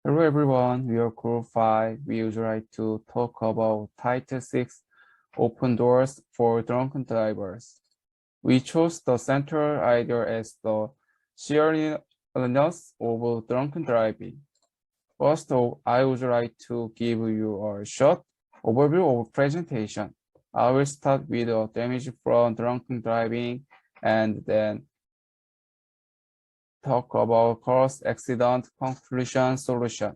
Hello everyone, we are Group 5. We usually like to talk about Title 6, Open Doors for Drunken Drivers. We chose the central idea as the seriousness of drunken driving. First, I would like to give you a short overview of presentation. I will start with the damage from drunken driving and then talk about cause, accident, conclusion, solution.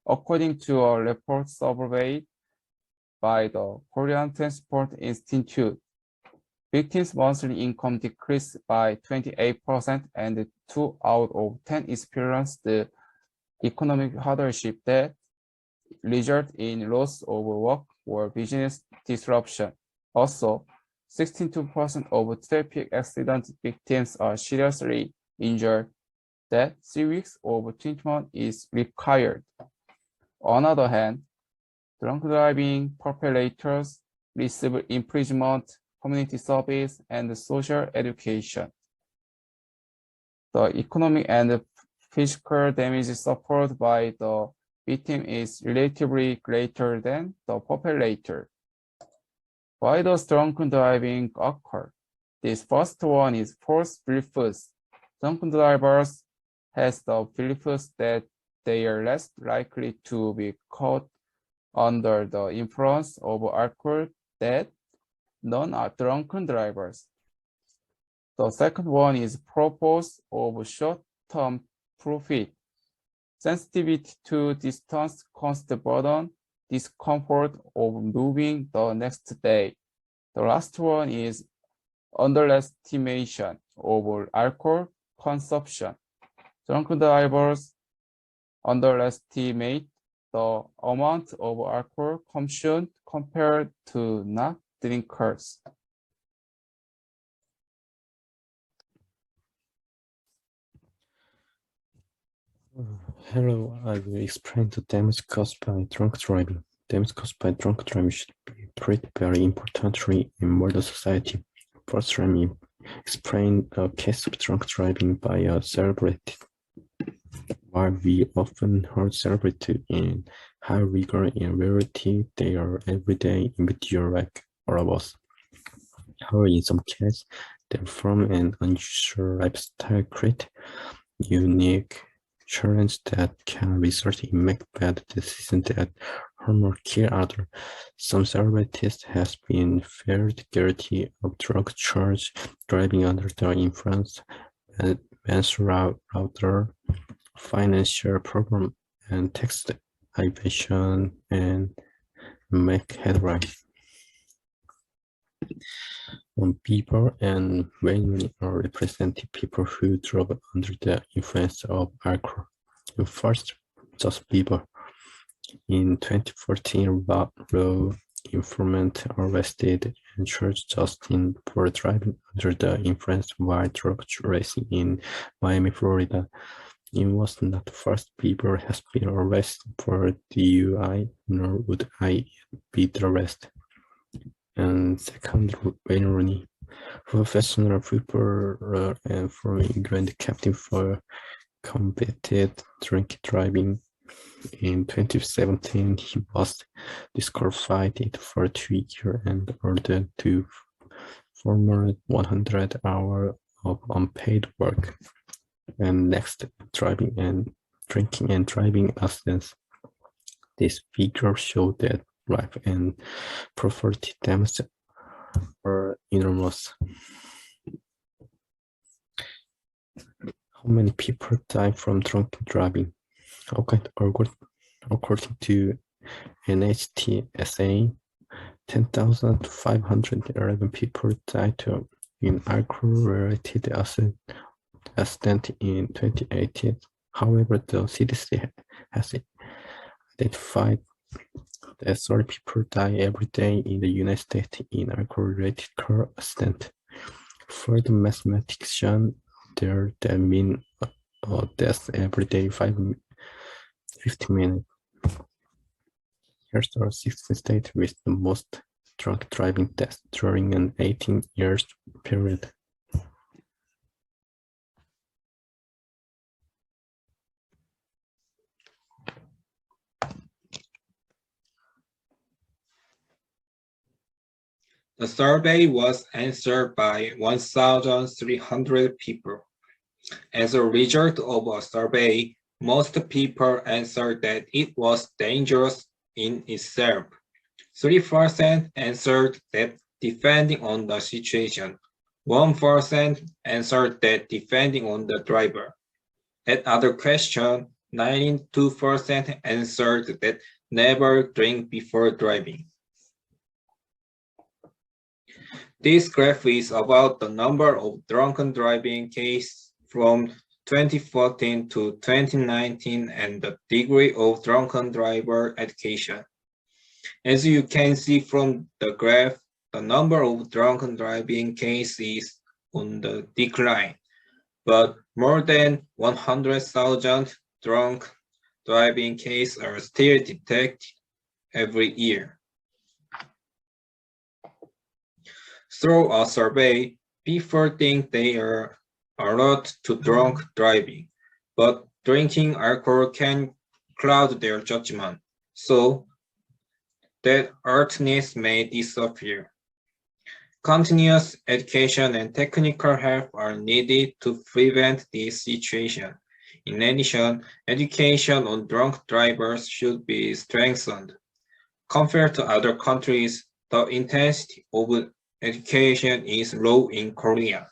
According to a report survey by the Korean Transport Institute, victims' monthly income decreased by 28% and 2 out of 10 experienced the economic hardship that result in loss of work or business disruption. Also, 62% of traffic accident victims are seriously injured, that 3 weeks of treatment is required. On the other hand, drunk driving perpetrators receive imprisonment, community service, and social education. The economic and physical damage suffered by the victim is relatively greater than the perpetrator. Why does drunken driving occur? This first one is false beliefs. Drunken drivers has the beliefs that they are less likely to be caught under the influence of alcohol than non-drunken drivers. The second one is purpose of short-term profit. Sensitivity to distance, constant burden, discomfort of moving the next day. The last one is underestimation of alcohol consumption. Drunken drivers underestimate the amount of alcohol consumed compared to not drinkers. Hello, I will explain the damage caused by drunk driving. Damage caused by drunk driving should be treated very importantly in modern society. First, let me explain a case of drunk driving by a celebrity. While we often heard celebrities in high rigor and rarity, they are everyday individuals like all of us. However, in some cases, they from an unusual lifestyle create unique challenge that can result in make bad decisions that harm or kill others. Some celebrities have been found guilty of drug charge, driving under the influence, manslaughter, financial problem, and tax evasion, and make headlines. Bieber and Wayne are representing people who drove under the influence of alcohol. First, Justin Bieber. In 2014, law enforcement arrested and charged Justin for driving under the influence while drug racing in Miami, Florida. It was not the first Bieber has been arrested for DUI, nor would I be the rest. And second, Wayne Rooney, professional footballer and former England captain for competed drink driving. In 2017, he was disqualified for 2 years and ordered to former 100 hours of unpaid work. And next, drinking and driving accidents. This figure showed that life and property damage are enormous. How many people die from drunken driving? According to NHTSA, 10,511 people died in alcohol-related accident in 2018. However, the CDC has identified that 30 people die every day in the United States in alcohol-related car accident. For the mathematician, there mean deaths every day 50 minutes. Here's our 16th state with the most drunk driving deaths during an 18 years period. The survey was answered by 1,300 people. As a result of a survey, most people answered that it was dangerous in itself. 3% answered that depending on the situation. 1% answered that depending on the driver. At other question, 92% answered that never drink before driving. This graph is about the number of drunken driving cases from 2014 to 2019 and the degree of drunken driver education. As you can see from the graph, the number of drunken driving cases is on the decline, but more than 100,000 drunk driving cases are still detected every year. Through a survey, people think they are alert to drunk driving, but drinking alcohol can cloud their judgment, so that alertness may disappear. Continuous education and technical help are needed to prevent this situation. In addition, education on drunk drivers should be strengthened. Compared to other countries, the intensity of education is low in Korea.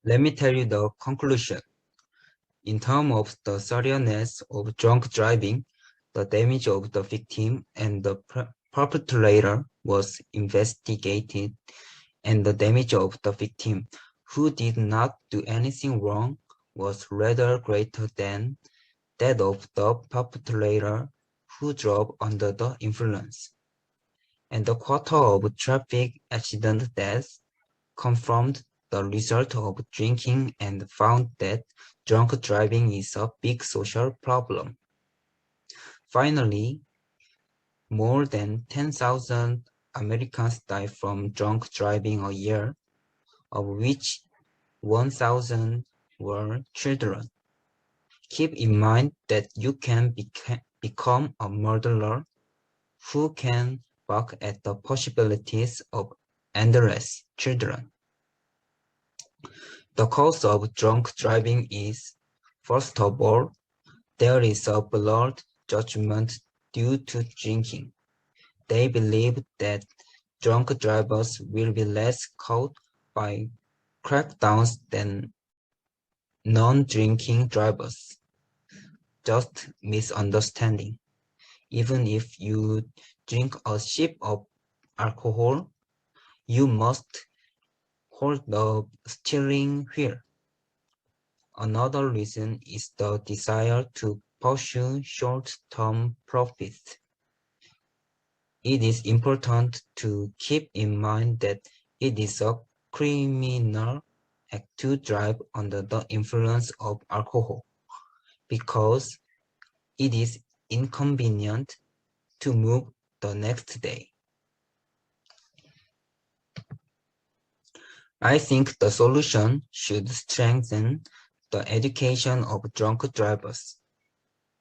Let me tell you the conclusion. In terms of the seriousness of drunk driving, the damage of the victim and the perpetrator was investigated, and the damage of the victim, who did not do anything wrong, was rather greater than that of the perpetrator, who drove under the influence. And the quarter of traffic accident deaths confirmed the result of drinking and found that drunk driving is a big social problem. Finally, more than 10,000 Americans die from drunk driving a year, of which 1,000 were children. Keep in mind that you can become a murderer who can balk at the possibilities of endless children. The cause of drunk driving is, first of all, there is a blurred judgment due to drinking. They believe that drunk drivers will be less caught by crackdowns than non-drinking drivers. Just misunderstanding. Even if you drink a sip of alcohol, you must hold the steering wheel. Another reason is the desire to pursue short-term profits. It is important to keep in mind that it is a criminal act to drive under the influence of alcohol, because it is inconvenient to move the next day. I think the solution should strengthen the education of drunk drivers.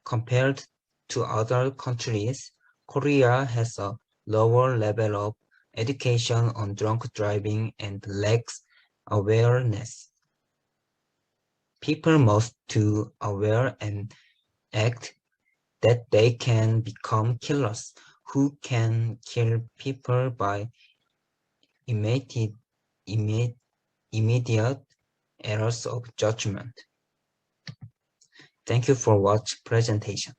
Compared to other countries, Korea has a lower level of education on drunk driving and lacks awareness. People must be aware and act that they can become killers who can kill people by immediate errors of judgment. Thank you for watching presentation.